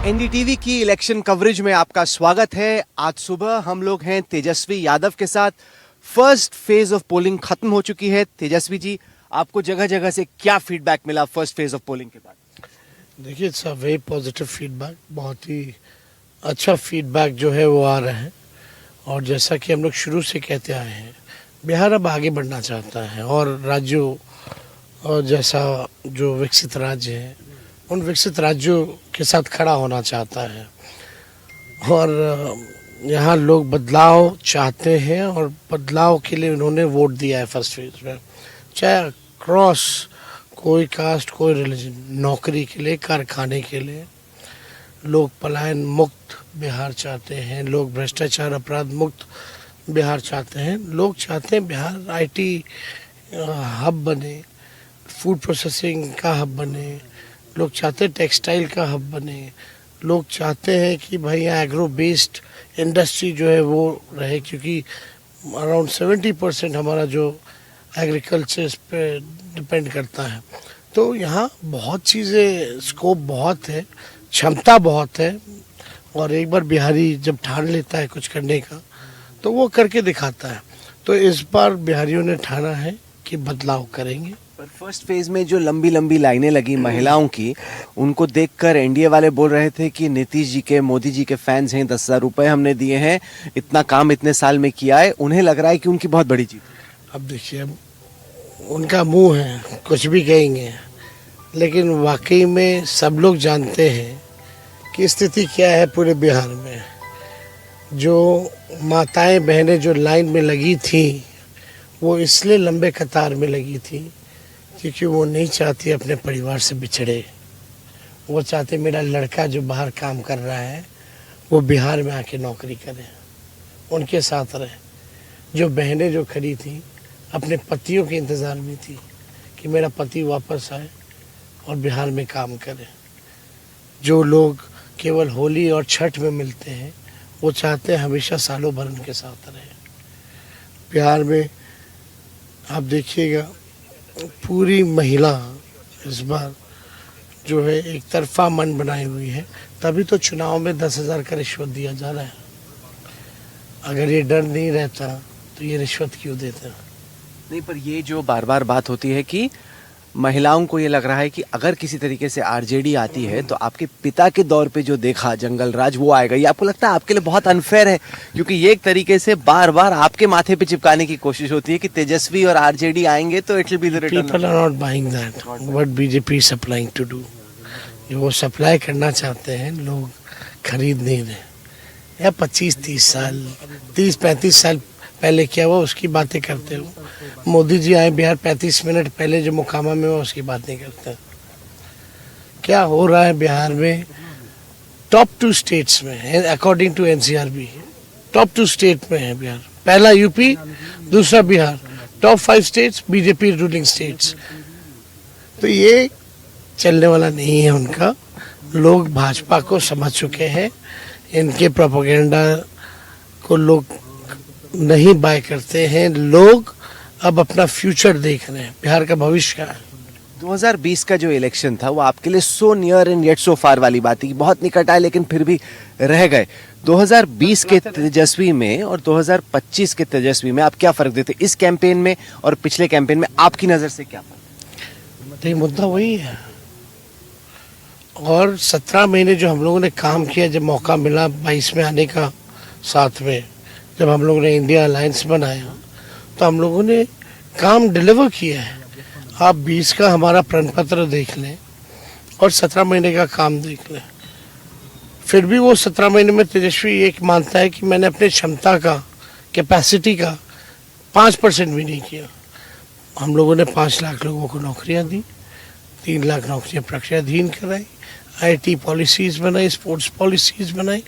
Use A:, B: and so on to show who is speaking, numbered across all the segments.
A: NDTV की election coverage में आपका स्वागत है। आज सुबह हम लोग हैं तेजस्वी यादव के साथ। फर्स्ट फेज ऑफ पोलिंग खत्म हो चुकी है। तेजस्वी जी, आपको जगह जगह से क्या फीडबैक मिला फर्स्ट फेज ऑफ पोलिंग के बाद?
B: देखिए, it's a very positive feedback. बहुत ही अच्छा फीडबैक जो है वो आ रहा है। और जैसा कि हम लोग शुरू से कहते आए हैं, बिहार अब आगे बढ़ना चाहता है और राज्यों और जैसा जो विकसित राज्य है उन विकसित राज्यों के साथ खड़ा होना चाहता है। और यहाँ लोग बदलाव चाहते हैं और बदलाव के लिए उन्होंने वोट दिया है फर्स्ट फेज में। चाहे क्रॉस कोई कास्ट कोई रिलीजन, नौकरी के लिए, कारखाने के लिए। लोग पलायन मुक्त बिहार चाहते हैं, लोग भ्रष्टाचार अपराध मुक्त बिहार चाहते हैं, लोग चाहते हैं बिहार आईटी हब बने, फूड प्रोसेसिंग का हब बने, लोग चाहते हैं टेक्सटाइल का हब बने, लोग चाहते हैं कि भाई एग्रो बेस्ड इंडस्ट्री जो है वो रहे, क्योंकि अराउंड 70% हमारा जो एग्रीकल्चर पे डिपेंड करता है। तो यहाँ बहुत चीज़ें, स्कोप बहुत है, क्षमता बहुत है। और एक बार बिहारी जब ठान लेता है कुछ करने का तो वो करके दिखाता है। तो इस बार बिहारियों ने ठाना है कि बदलाव करेंगे।
A: पर फर्स्ट फेज में जो लंबी लंबी लाइनें लगी महिलाओं की, उनको देखकर एनडीए वाले बोल रहे थे कि नीतीश जी के, मोदी जी के फैंस हैं, 10,000 रुपए हमने दिए हैं, इतना काम इतने साल में किया है। उन्हें लग रहा है कि उनकी बहुत बड़ी जीत है।
B: अब देखिए, अब उनका मुंह है, कुछ भी कहेंगे, लेकिन वाकई में सब लोग जानते हैं कि स्थिति क्या है पूरे बिहार में। जो माताएं बहनें जो लाइन में लगी थी वो इसलिए लंबे कतार में लगी थी क्योंकि वो नहीं चाहती अपने परिवार से बिछड़े। वो चाहते मेरा लड़का जो बाहर काम कर रहा है वो बिहार में आके नौकरी करे, उनके साथ रहे। जो बहनें जो खड़ी थी अपने पतियों के इंतज़ार में थी कि मेरा पति वापस आए और बिहार में काम करे। जो लोग केवल होली और छठ में मिलते हैं वो चाहते हैं हमेशा सालों भर उनके साथ रहे। बिहार में आप देखिएगा पूरी महिला इस बार जो है एक तरफा मन बनाई हुई है। तभी तो चुनाव में 10,000 का रिश्वत दिया जा रहा है। अगर ये डर नहीं रहता तो ये रिश्वत क्यों देते?
A: नहीं, पर ये जो बार बार बात होती है कि महिलाओं को ये लग रहा है कि अगर किसी तरीके से आरजेडी आती है तो आपके पिता के दौर पे जो देखा जंगल राज वो आएगा। ये आपको लगता है आपके लिए बहुत अनफेयर है? क्योंकि ये एक तरीके से बार बार आपके माथे पे चिपकाने की कोशिश होती है कि तेजस्वी और आरजेडी आएंगे तो it will be the return.
B: People are not buying that what BJP supplying to do. जो वो सप्लाई करना चाहते हैं लोग खरीद नहीं रहे। या 25-30 साल 30-35 साल पहले क्या हुआ उसकी बातें करते हो। मोदी जी आए बिहार 35 मिनट पहले जो मुकामा में हुआ उसकी बात नहीं करते। क्या हो रहा है बिहार में? टॉप 2 स्टेट्स में है according to NCRB. Top 2 state में है बिहार। पहला यूपी, दूसरा Bihar. Top 5 states BJP ruling states. तो ये चलने वाला नहीं है उनका। लोग भाजपा को समझ चुके हैं। इनके प्रोपेगेंडा को लोग नहीं बाय करते हैं। लोग अब अपना फ्यूचर देख रहे हैं, बिहार का भविष्य क्या है।
A: 2020 का जो इलेक्शन था वो आपके लिए so near and yet so far वाली बात थी, बहुत निकट आए लेकिन फिर भी रह गए। 2020 के तेजस्वी में और 2025 के तेजस्वी में आप क्या फर्क देते इस कैंपेन में और पिछले कैंपेन में? आपकी नजर से क्या फर्क?
B: तो ये मुद्दा वही है। और 17 महीने जो हम लोगों ने काम किया, जब मौका मिला 22 में आने का, साथ में जब हम लोगों ने इंडिया अलायंस बनाया तो हम लोगों ने काम डिलीवर किया है। आप 20 का हमारा प्रण पत्र देख लें और 17 महीने का काम देख लें। फिर भी वो 17 महीने में तेजस्वी एक मानता है कि मैंने अपने क्षमता का, कैपेसिटी का 5% भी नहीं किया। हम लोगों ने 5 लाख लोगों को नौकरियां दी, 3 लाख नौकरियां प्रक्रियाधीन कराई, आईटी पॉलिसीज़ बनाई, स्पोर्ट्स पॉलिसीज़ बनाई,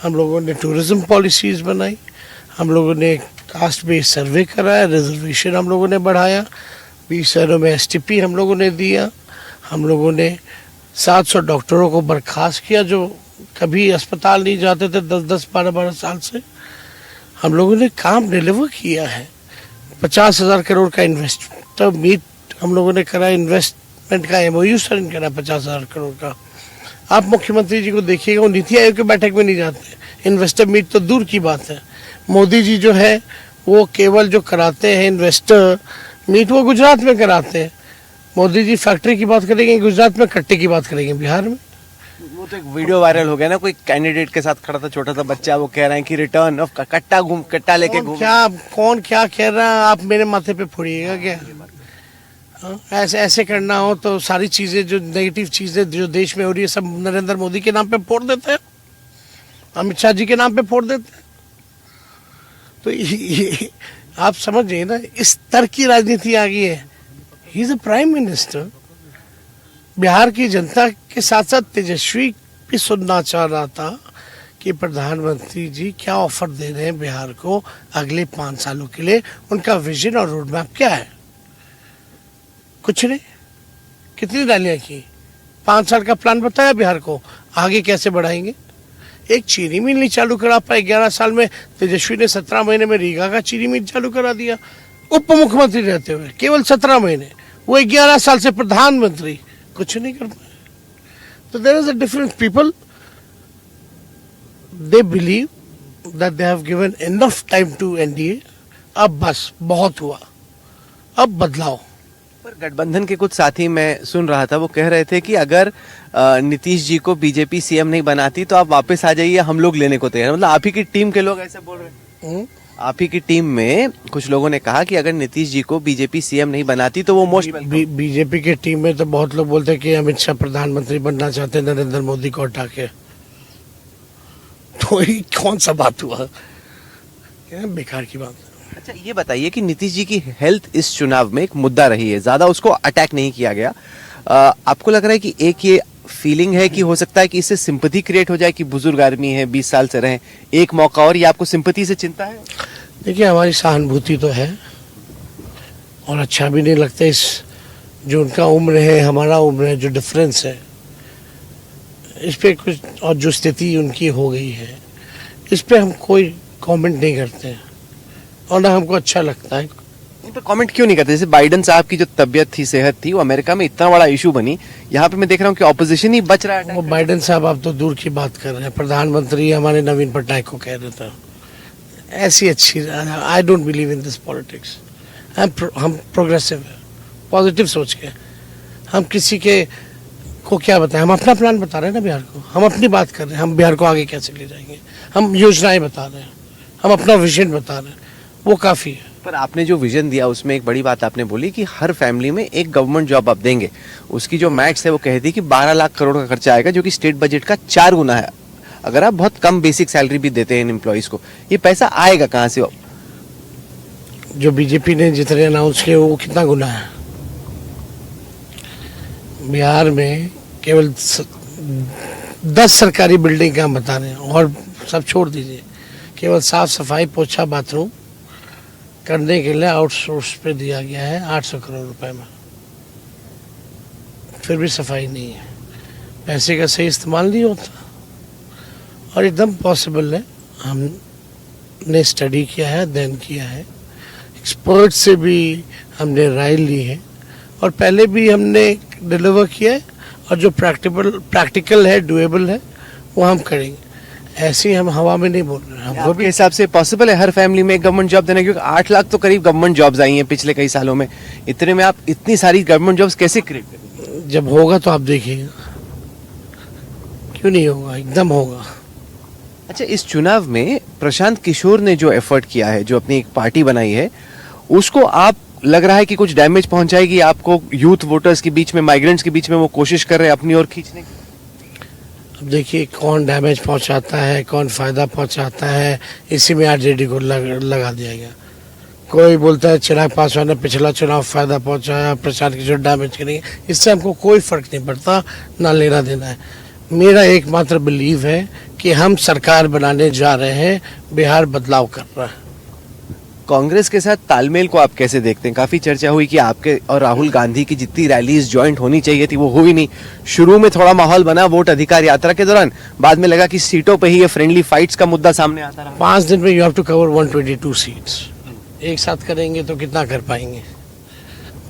B: हम लोगों ने टूरिज्म पॉलिसीज़ बनाई, हम लोगों ने कास्ट बेस्ड सर्वे कराया, रिजर्वेशन हम लोगों ने बढ़ाया, 20 शहरों में एसटीपी हम लोगों ने दिया, हम लोगों ने 700 डॉक्टरों को बर्खास्त किया जो कभी अस्पताल नहीं जाते थे 10-10, 12-12 साल से। हम लोगों ने काम डिलीवर किया है। 50,000 करोड़ का इन्वेस्टमेंट मीट हम लोगों ने करा, इन्वेस्टमेंट का MOU साइन करा 50,000 करोड़ का। आप मुख्यमंत्री जी को देखिएगा, वो नीति आयोग की बैठक में नहीं जाते, इन्वेस्टर मीट तो दूर की बात है। मोदी जी जो है वो केवल जो कराते हैं इन्वेस्टर मीट, वो गुजरात में कराते हैं। मोदी जी फैक्ट्री की बात करेंगे गुजरात में, कट्टे की बात करेंगे बिहार में।
A: वो तो एक वीडियो वायरल हो गया ना, कोई कैंडिडेट के साथ खड़ा था छोटा सा बच्चा, वो कह रहे हैं कि रिटर्न ऑफ कट्टा लेके घूम।
B: कौन क्या कह रहा है, आप मेरे माथे पे फोड़िएगा क्या? ऐसे ऐसे करना हो तो सारी चीजें जो नेगेटिव चीजें जो देश में हो रही है सब नरेंद्र मोदी के नाम पे फोड़ देते हैं, अमित शाह जी के नाम पे फोड़ देते हैं। तो ये आप समझिए ना, इस स्तर की राजनीति आ गई है। He is a prime minister. Bihar की जनता के साथ साथ तेजस्वी भी सुनना चाह रहा था कि प्रधानमंत्री जी क्या ऑफर दे रहे हैं बिहार को अगले 5 सालों के लिए, उनका विजन और रोड मैप क्या है। कुछ नहीं। कितनी रैलियां की, 5 साल का प्लान बताया बिहार को, आगे कैसे बढ़ाएंगे। एक चीनी मिल नहीं चालू करा पाए 11 साल में, तेजस्वी ने 17 महीने में रीगा का चीनी मिल चालू करा दिया, उप मुख्यमंत्री रहते हुए केवल 17 महीने। वो 11 साल से प्रधानमंत्री कुछ नहीं कर पाए। तो there is a difference. People they believe that they have given enough time to NDA. अब बस बहुत हुआ, अब बदलाव।
A: पर गठबंधन के कुछ साथी, मैं सुन रहा था, वो कह रहे थे कि अगर नीतीश जी को बीजेपी सीएम नहीं बनाती तो आप वापस आ जाइए, हम लोग लेने को तैयार। मतलब आप ही की टीम के लोग ऐसे बोल रहे हैं। आप ही की टीम में कुछ लोगों ने कहा कि अगर नीतीश जी को बीजेपी सीएम नहीं बनाती तो वो मोस्ट
B: बीजेपी के टीम में तो बहुत लोग बोलते हैं कि अमित शाह प्रधानमंत्री बनना चाहते हैं नरेंद्र मोदी को हटा के। तो ये कौन सा बात हुआ, क्या बेकार की बात।
A: अच्छा ये बताइए कि नीतीश जी की हेल्थ इस चुनाव में एक मुद्दा रही है, ज्यादा उसको अटैक नहीं किया गया। आपको लग रहा है कि एक ये फीलिंग है कि हो सकता है कि इससे सिंपैथी क्रिएट हो जाए कि बुजुर्ग आदमी है, 20 साल से रहे, एक मौका और, ये आपको सिंपैथी से चिंता है?
B: देखिए हमारी सहानुभूति तो है और अच्छा भी नहीं लगता। इस जो उनका उम्र है हमारा उम्र है, जो डिफरेंस है इस पे कुछ, और जो स्थिति उनकी हो गई है इस पे हम कोई कमेंट नहीं करते हैं और ना हमको अच्छा लगता है।
A: इन पर कमेंट क्यों नहीं करते? जैसे बाइडेन साहब की जो तबियत थी, सेहत थी, वो अमेरिका में इतना बड़ा इशू बनी, यहाँ पे मैं देख रहा हूँ कि ऑपोजिशन ही बच रहा है।
B: वो बाइडेन साहब आप तो दूर की बात कर रहे हैं, प्रधानमंत्री हमारे नवीन पटनायक को कह रहे थे ऐसी अच्छी। I don't believe in this politics. हम प्रोग्रेसिव है, पॉजिटिव सोच के। हम किसी के को क्या बताएं, हम अपना प्लान बता रहे हैं ना बिहार को, हम अपनी बात कर रहे हैं, हम बिहार को आगे कैसे ले जाएंगे, हम योजनाएं बता रहे हैं, हम अपना विजन बता रहे हैं, वो काफ़ी है।
A: पर आपने जो विजन दिया उसमें एक बड़ी बात आपने बोली कि हर फैमिली में एक गवर्नमेंट जॉब आप देंगे। उसकी जो मैथ्स है वो कहती है कि 12 लाख करोड़ का खर्चा आएगा, जो कि स्टेट बजट का 4 गुना है। अगर आप बहुत कम बेसिक सैलरी भी देते हैं इन एम्प्लॉइज को, ये पैसा आएगा कहाँ से?
B: जो बीजेपी ने जितने अनाउंस किए वो कितना गुना है। बिहार में केवल 10 सरकारी बिल्डिंग का हम बता रहे हैं और सब छोड़ दीजिए, केवल साफ सफाई पोछा बाथरूम करने के लिए आउटसोर्स पे दिया गया है 800 करोड़ रुपए में, फिर भी सफाई नहीं है। पैसे का सही इस्तेमाल नहीं होता और एकदम पॉसिबल है। हमने स्टडी किया है, अध्ययन किया है, एक्सपर्ट से भी हमने राय ली है और पहले भी हमने डिलीवर किया है और जो प्रैक्टिकल है, डुएबल है, वो हम करेंगे। ऐसे ही हम हवा में नहीं बोल रहे हैं। हमको
A: आपके हिसाब से पॉसिबल है हर फैमिली में एक गवर्नमेंट जॉब देना? क्योंकि 8 लाख तो करीब गवर्नमेंट जॉब्स आई हैं पिछले कई सालों में, इतने में आप इतनी सारी गवर्नमेंट जॉब्स कैसे क्रिएट करेंगे?
B: जब होगा तो आप देखिएगा, क्यों नहीं होगा, एकदम होगा।
A: अच्छा, इस चुनाव में प्रशांत किशोर ने जो एफर्ट किया है, जो अपनी एक पार्टी बनाई है, उसको आप लग रहा है कि कुछ डैमेज पहुंचाएगी आपको? यूथ वोटर्स के बीच में, माइग्रेंट्स के बीच में वो कोशिश कर रहे हैं अपनी ओर खींचने की।
B: अब देखिए कौन डैमेज पहुंचाता है, कौन फायदा पहुंचाता है, इसी में आरजेडी को लगा दिया गया। कोई बोलता है चिराग पासवान ने पिछला चुनाव फायदा पहुंचाया, प्रशांत किशोर डैमेज करेंगे, इससे हमको कोई फर्क नहीं पड़ता, ना लेना देना है। मेरा एकमात्र बिलीव है कि हम सरकार बनाने जा रहे हैं, बिहार बदलाव कर रहा है।
A: कांग्रेस के साथ तालमेल को आप कैसे देखते हैं? काफी चर्चा हुई कि आपके और राहुल गांधी की जितनी रैलीज ज्वाइंट होनी चाहिए थी वो हुई नहीं। शुरू में थोड़ा माहौल बना वोट अधिकार यात्रा के दौरान, बाद में लगा कि सीटों पे ही ये फ्रेंडली फाइट्स का मुद्दा सामने आता रहा।
B: 5 दिन में you have to cover 122 seats. एक साथ करेंगे तो कितना कर पाएंगे?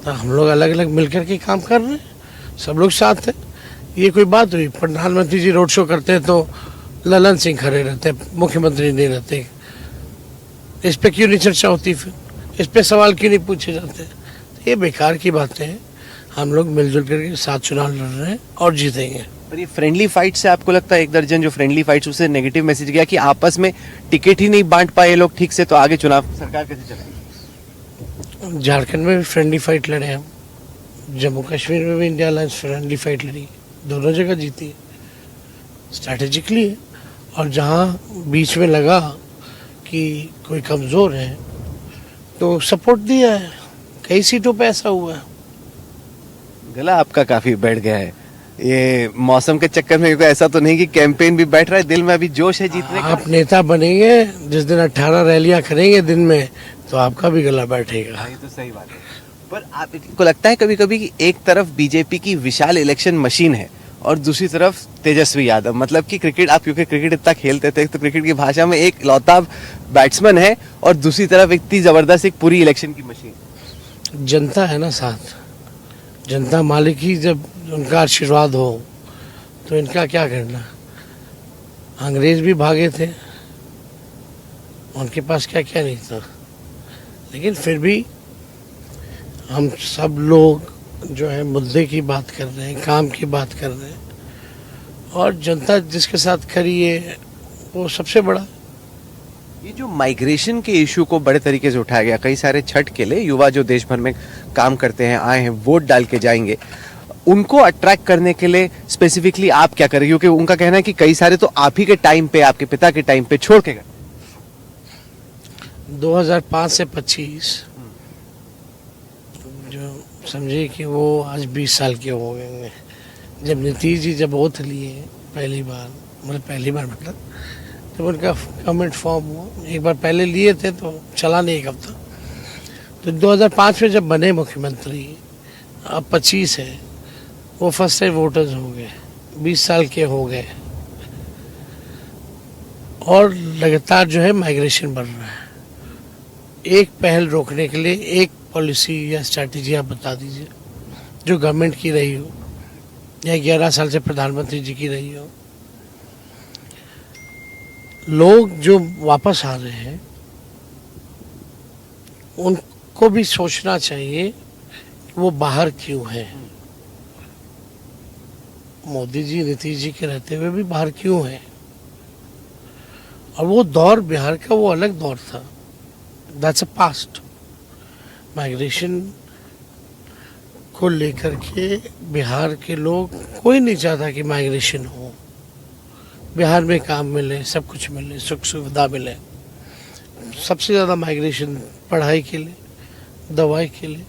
B: तो हम लोग अलग अलग मिलकर के काम कर रहे हैं, सब लोग साथ हैं। ये कोई बात हुई? प्रधानमंत्री जी रोड शो करते हैं तो ललन सिंह खड़े रहते हैं, मुख्यमंत्री नहीं रहते। इस पे क्यों नहीं चर्चा होती? फिर इस पे सवाल क्यों नहीं पूछे जाते? तो ये बेकार की बातें हैं। हम लोग मिलजुल करके साथ चुनाव लड़ रहे हैं और जीतेंगे।
A: पर ये फ्रेंडली फाइट से आपको लगता है एक दर्जन जो फ्रेंडली फाइट्स उससे नेगेटिव मैसेज गया कि आपस में टिकट ही नहीं बांट पाए लोग ठीक से, तो आगे चुनाव सरकार कैसे चलेगी?
B: झारखंड में भी फ्रेंडली फाइट लड़े हम, जम्मू कश्मीर में भी इंडिया अलायंस फ्रेंडली फाइट लड़ी, दोनों जगह जीती है, स्ट्रैटेजिकली है। और जहाँ बीच में लगा कि कोई कमज़ोर है तो सपोर्ट दिया है। कई सीटों पे ऐसा हुआ है।
A: गला आपका काफी बैठ गया है ये मौसम के चक्कर में, क्योंकि ऐसा तो नहीं कि कैंपेन भी बैठ रहा है, दिल में अभी जोश है जीतने का।
B: आप नेता बनेंगे जिस दिन 18 रैलियां करेंगे दिन में, तो आपका भी गला बैठेगा।
A: हाँ, ये तो सही बात है। पर आपको लगता है कभी कभी कि एक तरफ बीजेपी की विशाल इलेक्शन मशीन है और दूसरी तरफ तेजस्वी यादव, मतलब कि क्रिकेट, आप क्योंकि क्रिकेट इतना खेलते थे तो क्रिकेट की भाषा में एक लौता बैट्समैन है और दूसरी तरफ इतनी जबरदस्त एक पूरी इलेक्शन की मशीन।
B: जनता है ना साथ, जनता मालिक ही जब उनका आशीर्वाद हो तो इनका क्या करना। अंग्रेज भी भागे थे, उनके पास क्या क्या नहीं था, लेकिन फिर भी हम सब लोग जो है मुद्दे की बात कर रहे हैं, काम की बात कर रहे हैं, और जनता जिसके साथ खड़ी है वो सबसे बड़ा।
A: ये जो माइग्रेशन के इशू को बड़े तरीके से उठाया गया, कई सारे छठ के लिए युवा जो देश भर में काम करते हैं, आए हैं, वोट डाल के जाएंगे, उनको अट्रैक्ट करने के लिए स्पेसिफिकली आप क्या करेंगे? क्योंकि उनका कहना है कि कई सारे तो आप ही के टाइम पे, आपके पिता के टाइम पे छोड़ के गए।
B: 2005 से 25 जो समझिए कि वो आज 20 साल के हो गए हैं। जब नीतीश जी जब ओथ लिए पहली बार मतलब जब उनका गवर्नमेंट फॉर्म हुआ, एक बार पहले लिए थे तो चला नहीं एक हफ्ता, तो 2005 में जब बने मुख्यमंत्री, अब 25 है, वो फर्स्ट टाइम वोटर्स हो गए, 20 साल के हो गए, और लगातार जो है माइग्रेशन बढ़ रहा है। एक पहल रोकने के लिए एक पॉलिसी या स्ट्रैटेजी आप बता दीजिए जो गवर्नमेंट की रही हो या 11 साल से प्रधानमंत्री जी की रही हो। लोग जो वापस आ रहे हैं उनको भी सोचना चाहिए कि वो बाहर क्यों है। मोदी जी नीतीश जी के रहते हुए भी बाहर क्यों है, और वो दौर बिहार का वो अलग दौर था, दैट्स अ पास्ट। माइग्रेशन को लेकर के बिहार के लोग, कोई नहीं चाहता कि माइग्रेशन हो, बिहार में काम मिले, सब कुछ मिले, सुख सुविधा मिले। सबसे ज़्यादा माइग्रेशन पढ़ाई के लिए, दवाई के लिए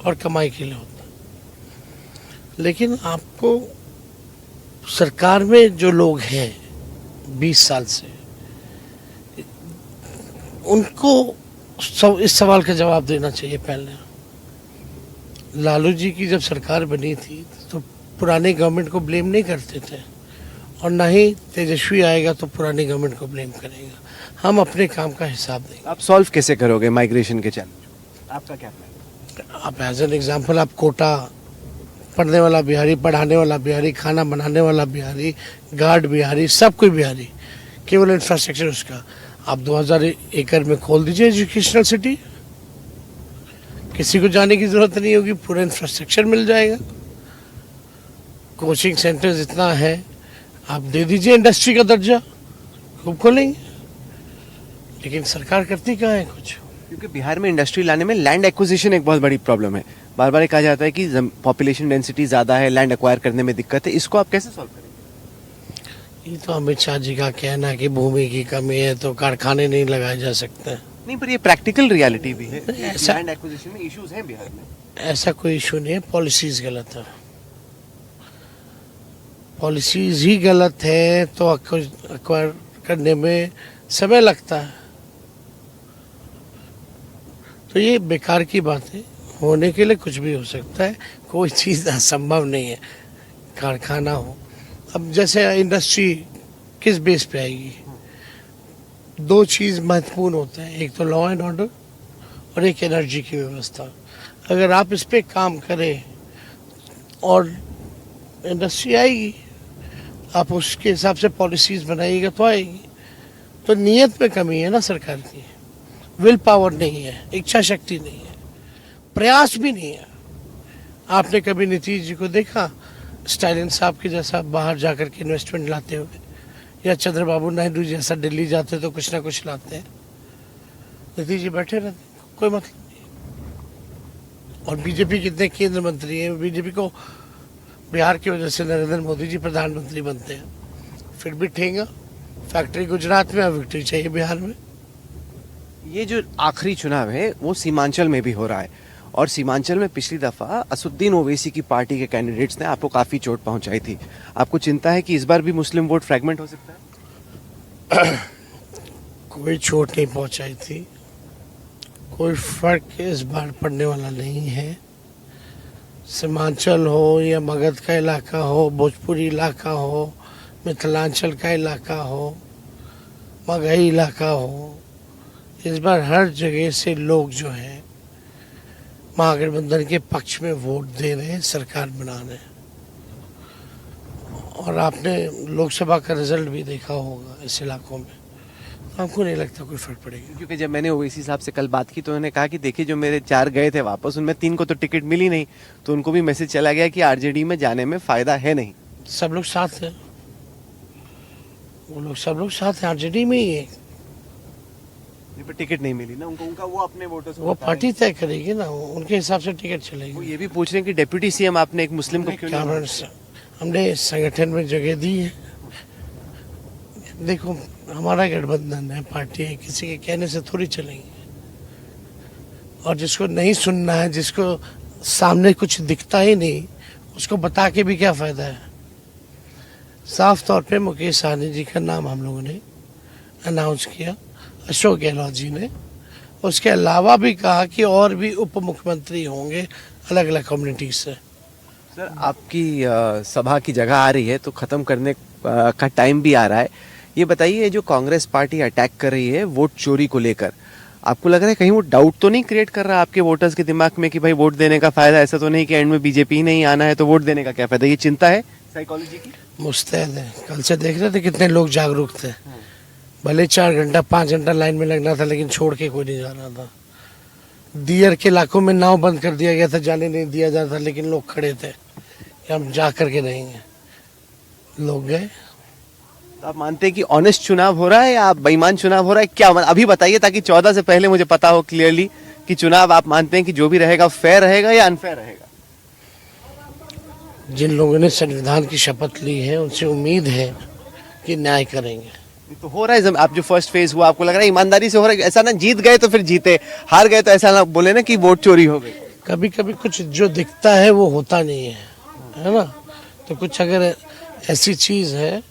B: और कमाई के लिए होता है। लेकिन आपको सरकार में जो लोग हैं 20 साल से, उनको इस सवाल का जवाब देना चाहिए। पहले लालू जी की जब सरकार बनी थी तो पुराने गवर्नमेंट को ब्लेम नहीं करते थे, और ना ही तेजस्वी आएगा तो पुरानी गवर्नमेंट को ब्लेम करेगा। हम अपने काम का हिसाब देंगे।
A: आप सॉल्व कैसे करोगे माइग्रेशन के चैलेंज? आपका क्या प्लान?
B: आप एज एन एग्जाम्पल, आप कोटा, पढ़ने वाला बिहारी, पढ़ाने वाला बिहारी, खाना बनाने वाला बिहारी, गार्ड बिहारी, सब कोई बिहारी, केवल इंफ्रास्ट्रक्चर उसका आप 2000 एकड़ में खोल दीजिए एजुकेशनल सिटी, किसी को जाने की जरूरत नहीं होगी, पूरा इंफ्रास्ट्रक्चर मिल जाएगा। कोचिंग सेंटर्स इतना है, आप दे दीजिए इंडस्ट्री का दर्जा, खूब खोलेंगे। लेकिन सरकार करती कहाँ है कुछ?
A: क्योंकि बिहार में इंडस्ट्री लाने में लैंड एक्विजिशन एक बहुत बड़ी प्रॉब्लम है। बार बार कहा जाता है कि पॉपुलेशन डेंसिटी ज़्यादा है, लैंड एक्वायर करने में दिक्कत है, इसको आप कैसे सॉल्व करेंगे?
B: ये तो अमित शाह जी का कहना है कि भूमि की कमी है तो कारखाने नहीं लगाए जा सकते।
A: नहीं, पर ये प्रैक्टिकल रियलिटी भी है।
B: ऐसा-
A: लैंड एक्विजिशन में इश्यूज हैं बिहार में।
B: ऐसा कोई इशू नहीं है, पॉलिसीज गलत है। पॉलिसीज ही गलत है तो एक्वायर करने में समय लगता है, तो ये बेकार की बात है। होने के लिए कुछ भी हो सकता है, कोई चीज़ असंभव नहीं है। कारखाना हो, अब जैसे इंडस्ट्री किस बेस पे आएगी? दो चीज़ महत्वपूर्ण होते हैं, एक तो लॉ एंड ऑर्डर और एक एनर्जी की व्यवस्था। अगर आप इस पे काम करें और इंडस्ट्री आएगी, आप उसके हिसाब से पॉलिसीज बनाइएगा तो आएगी। तो नीयत में कमी है ना सरकार की, विल पावर नहीं है, इच्छा शक्ति नहीं है, प्रयास भी नहीं है। आपने कभी नीतीश जी को देखा स्टालिन साहब के जैसा बाहर जाकर के इन्वेस्टमेंट लाते हुए, या चंद्रबाबू नायडू जैसा दिल्ली जाते तो कुछ ना कुछ लाते हैं? नीतीश जी बैठे रहते, कोई मतलब नहीं। और बीजेपी कितने केंद्र मंत्री हैं, बीजेपी को बिहार की वजह से नरेंद्र मोदी जी प्रधानमंत्री बनते हैं, फिर भी ठेंगा। फैक्ट्री गुजरात में, विक्ट्री चाहिए बिहार में।
A: ये जो आखिरी चुनाव है वो सीमांचल में भी हो रहा है, और सीमांचल में पिछली दफा असुद्दीन ओवैसी की पार्टी के कैंडिडेट्स ने आपको काफी चोट पहुंचाई थी। आपको चिंता है कि इस बार भी मुस्लिम वोट फ्रैगमेंट हो सकता है?
B: कोई चोट नहीं पहुंचाई थी, कोई फर्क इस बार पड़ने वाला नहीं है। सीमांचल हो या मगध का इलाका हो, भोजपुरी इलाका हो, मिथिलांचल का इलाका हो, मगही इलाका हो, इस बार हर जगह से लोग जो है महागठबंधन के पक्ष में वोट दे रहे हैं, सरकार बना रहे हैं। और आपने लोकसभा का रिजल्ट भी देखा होगा इस इलाकों में, तो हमको नहीं लगता कोई फर्क पड़ेगा।
A: क्योंकि जब मैंने ओवैसी साहब से कल बात की तो उन्होंने कहा कि देखिए जो मेरे 4 गए थे वापस, उनमें 3 को तो टिकट मिली नहीं, तो उनको भी मैसेज चला गया कि आरजेडी में जाने में फायदा है नहीं।
B: सब लोग साथ हैं, वो लोग सब लोग साथ हैं, आरजेडी में ही है।
A: पर टिकट नहीं मिली ना उनको, उनका वो अपने वोटर्स को
B: वो
A: बता
B: पार्टी तय करेगी ना, उनके हिसाब से टिकट
A: रहे हैं।
B: चलेगी।
A: वो ये भी पूछ रहे हैं कि डिप्टी सीएम आपने एक मुस्लिम को क्यों नहीं?
B: हमने संगठन में जगह दी है। देखो हमारा गठबंधन है, पार्टी है, किसी के कहने से थोड़ी चलेंगे। और जिसको नहीं सुनना है, जिसको सामने कुछ दिखता ही नहीं, उसको बता के भी क्या फायदा है। साफ तौर पे मुकेश सहनी जी का नाम हम लोगों ने अनाउंस किया, अशोक गहलोत जी ने। उसके अलावा भी कहा कि और भी उप मुख्यमंत्री होंगे अलग अलग कम्युनिटी से।
A: सर आपकी सभा की जगह आ रही है तो खत्म करने का टाइम भी आ रहा है। ये बताइए जो कांग्रेस पार्टी अटैक कर रही है वोट चोरी को लेकर, आपको लग रहा है कहीं वो डाउट तो नहीं क्रिएट कर रहा आपके वोटर्स के दिमाग में कि भाई वोट देने का फायदा ऐसा तो नहीं कि एंड में बीजेपी ही नहीं आना है तो वोट देने का क्या फायदा? ये चिंता है साइकोलॉजी की?
B: मुस्तैद है। कल से देख रहे थे कितने लोग जागरूक थे। भले 4 घंटा 5 घंटा लाइन में लगना था, लेकिन छोड़ के कोई नहीं जा रहा था। दियर के इलाकों में नाव बंद कर दिया गया था, जाने नहीं दिया जाता था, लेकिन लोग खड़े थे कि हम जा करके रहेंगे। लोग गए।
A: तो आप मानते हैं कि ऑनेस्ट चुनाव हो रहा है या बेईमान चुनाव हो रहा है? क्या अभी बताइए ताकि 14 से पहले मुझे पता हो क्लियरली कि चुनाव आप मानते हैं कि जो भी रहेगा फेयर रहेगा या अनफेयर रहेगा?
B: जिन लोगों ने संविधान की शपथ ली है उनसे उम्मीद है कि न्याय करेंगे।
A: तो हो रहा है। आप जो फर्स्ट फेज हुआ आपको लग रहा है ईमानदारी से हो रहा है? ऐसा ना जीत गए तो फिर जीते, हार गए तो ऐसा ना बोले ना कि वोट चोरी हो गई।
B: कभी कभी कुछ जो दिखता है वो होता नहीं है ना। तो कुछ अगर ऐसी चीज है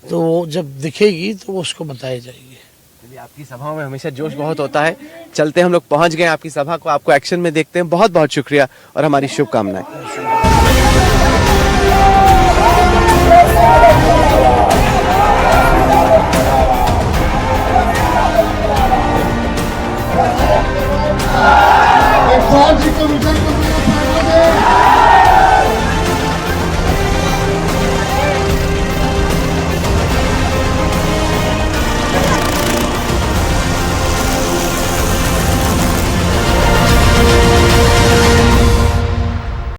B: तो वो जब दिखेगी तो वो उसको बताई जाएगी।
A: चलिए, आपकी सभाओं में हमेशा जोश बहुत होता है। चलते हम लोग पहुंच गए आपकी सभा को, आपको एक्शन में देखते हैं। बहुत बहुत शुक्रिया और हमारी शुभकामनाएं।